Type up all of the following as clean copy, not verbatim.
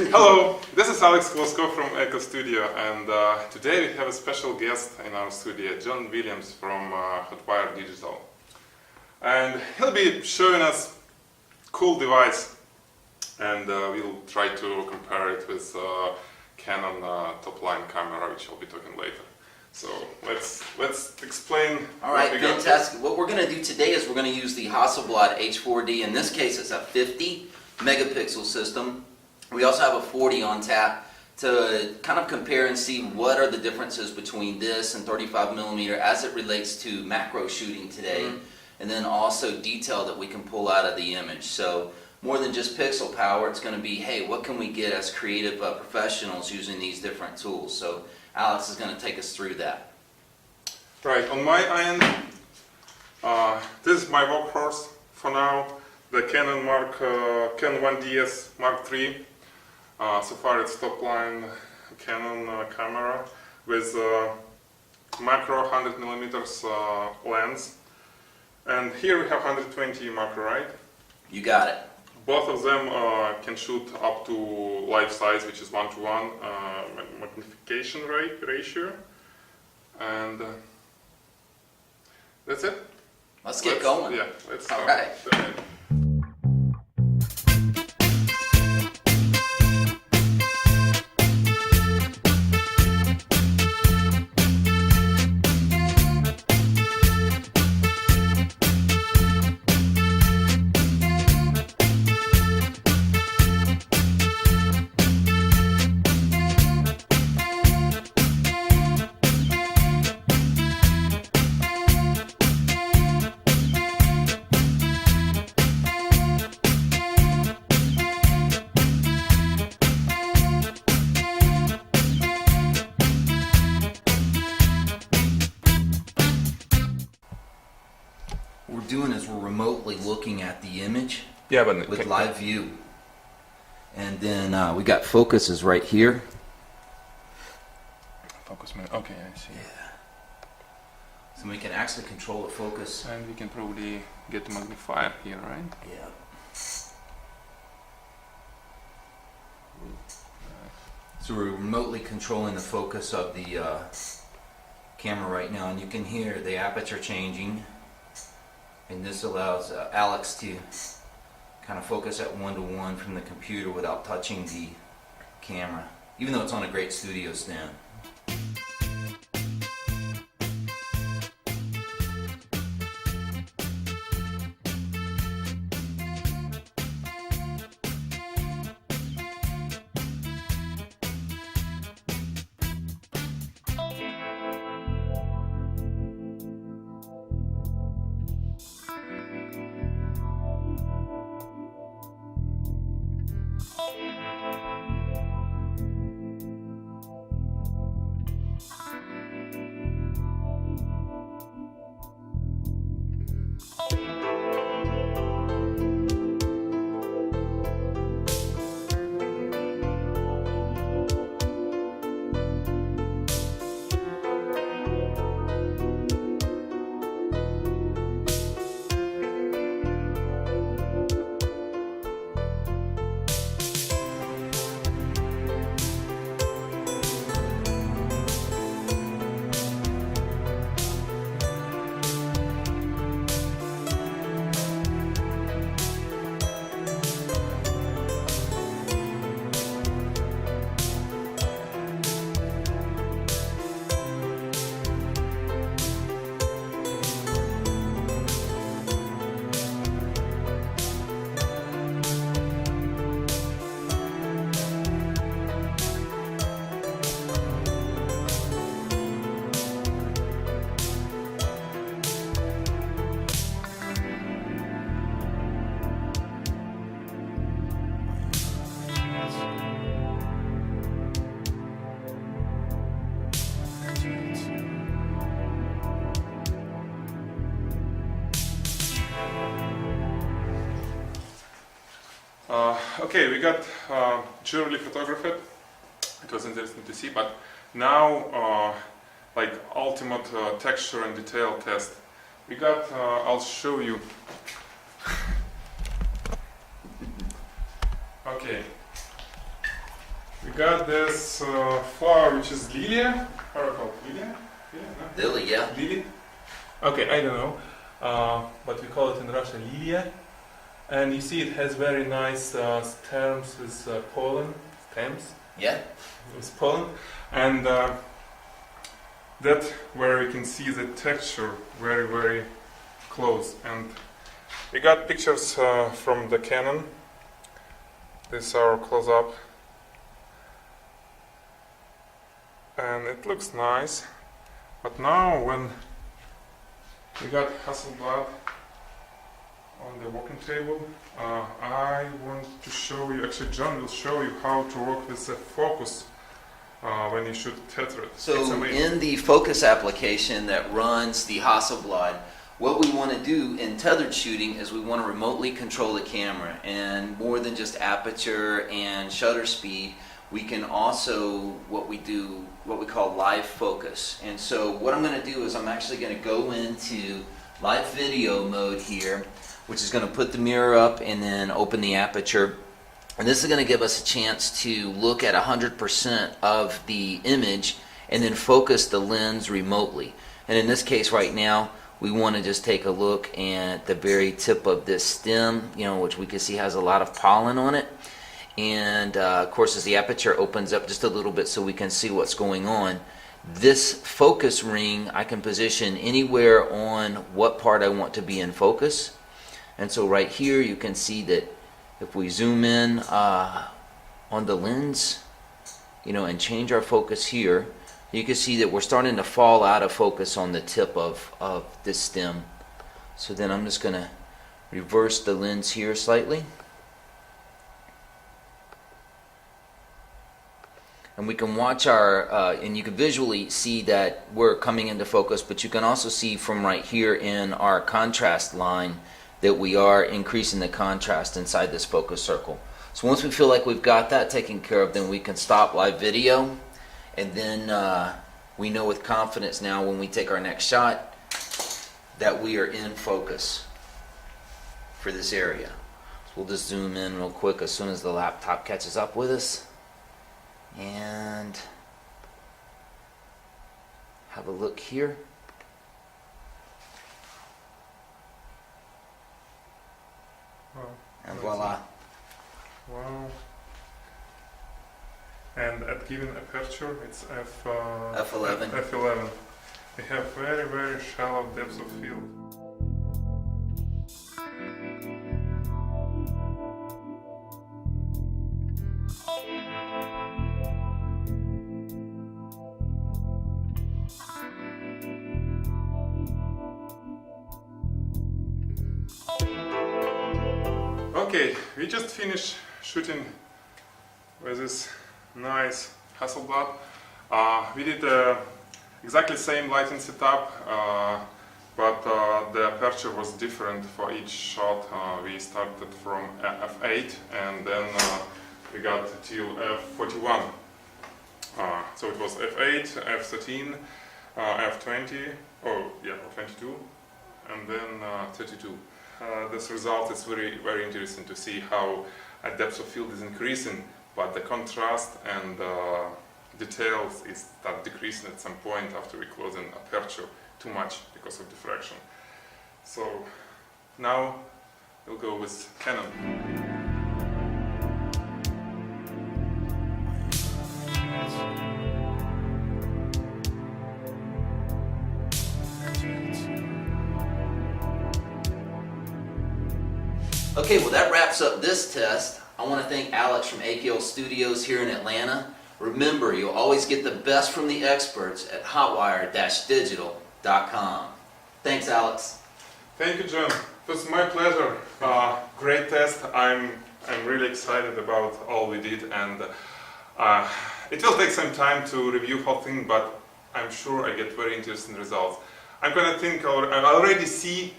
Hello, this is Alex Klosko from Echo Studio, and today we have a special guest in our studio, John Williams from Hotwire Digital. And he'll be showing us cool device, and we'll try to compare it with Canon top-line camera, which I'll be talking later. So let's explain. All right, fantastic. What we're going to do today is we're going to use the Hasselblad H4D. In this case, it's a 50 megapixel system. We also have a 40 on tap to kind of compare and see what are the differences between this and 35 millimeter as it relates to macro shooting today, and then also detail that we can pull out of the image. So more than just pixel power, it's going to be, hey, what can we get as creative professionals using these different tools? So Alex is going to take us through that. Right, on my end, this is my workhorse for now, the Canon 1DS Mark III. So far it's top-line Canon camera with macro 100 millimeters lens. And here we have 120 macro, right? You got it. Both of them can shoot up to life size, which is 1:1 magnification ratio. And that's it. Let's get going. Yeah, let's start. All right. What we're doing is we're remotely looking at the image with live view. And then we got focus is right here. Focus mode. Okay, I see. Yeah. So we can actually control the focus. And we can probably get the magnifier here, right? Yeah. So we're remotely controlling the focus of the camera right now, and you can hear the aperture changing. And this allows Alex to kind of focus at 1:1 from the computer without touching the camera, even though it's on a great studio stand. Okay, we got jewelry photographed. It was interesting to see, but now like ultimate texture and detail test. We got, I'll show you. Okay, We got this flower which is lilia. How are called? Lilia? No? Lily, yeah. Lily? Okay, I don't know. But we call it in Russian lilia. And you see it has very nice stems with pollen. Stems? Yeah. With pollen. And that where you can see the texture very, very close. And we got pictures from the Canon. This is our close-up. And it looks nice. But now when we got Hasselblad on the working table, I want to show you, actually John will show you how to work with the focus when you shoot tethered. So in the focus application that runs the Hasselblad, what we want to do in tethered shooting is we want to remotely control the camera, and more than just aperture and shutter speed, we can also what we call live focus. And so what I'm going to do is I'm actually going to go into live video mode here, which is going to put the mirror up and then open the aperture. And this is going to give us a chance to look at 100% of the image and then focus the lens remotely. And in this case right now, we want to just take a look at the very tip of this stem, which we can see has a lot of pollen on it. And of course, as the aperture opens up just a little bit so we can see what's going on, this focus ring I can position anywhere on what part I want to be in focus. And so right here you can see that if we zoom in on the lens, and change our focus here, you can see that we're starting to fall out of focus on the tip of this stem. So then I'm just going to reverse the lens here slightly. And we can watch and you can visually see that we're coming into focus, but you can also see from right here in our contrast line that we are increasing the contrast inside this focus circle. So once we feel like we've got that taken care of, then we can stop live video, and then we know with confidence now when we take our next shot that we are in focus for this area. So we'll just zoom in real quick as soon as the laptop catches up with us. And have a look here. Wow. And voila. Wow. And at given aperture, it's F11. F11. We have very, very shallow depths of field. Okay, we just finished shooting with this nice Hasselblad. We did exactly same lighting setup, but the aperture was different for each shot. We started from f8 and then we got till f41. So it was f8, f13, f20, or 22, and then 32. This result is very, very interesting to see how a depth of field is increasing, but the contrast and details is start decreasing at some point after we close an aperture too much because of diffraction. So now we'll go with Canon. Okay, well that wraps up this test. I want to thank Alex from AKL Studios here in Atlanta. Remember, you'll always get the best from the experts at hotwire-digital.com. Thanks, Alex. Thank you, John. It was my pleasure. Great test. I'm really excited about all we did, and it will take some time to review whole thing, but I'm sure I get very interesting results. I'm gonna think, I already see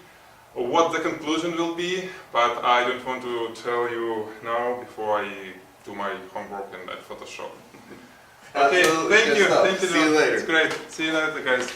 what the conclusion will be, but I don't want to tell you now before I do my homework and at Photoshop. Okay, thank you. See you later. It's great. See you later, guys.